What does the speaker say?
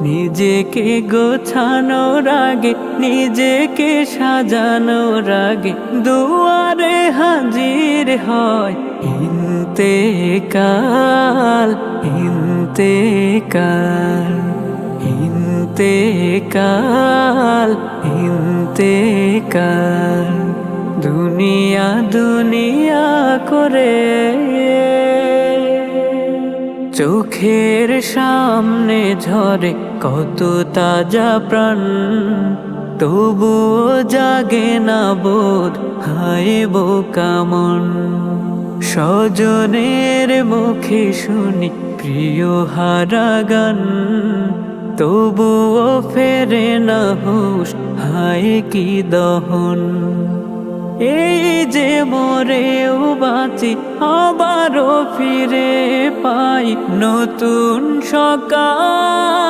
নিজেকে গোছানোর আগে, নিজেকে সাজানোর আগে দুয়ারে হাজির হয় ইন্তেকাল, ইন্তেকাল, ইন্তেকাল, ইন্তেকাল। দুনিয়া দুনিয়া করে চোখের সামনে ঝরে কত তাজা প্রাণ, তবুও জাগে না বোধ, হায় বোকা মন। স্বজনের মুখে শুনি প্রিয় হারা গান, তবুও ফেরে না হুঁশ, হায় কি দহন। এই যে মরেও বাঁচি, আবারও ফিরে পাই নতুন সকাল।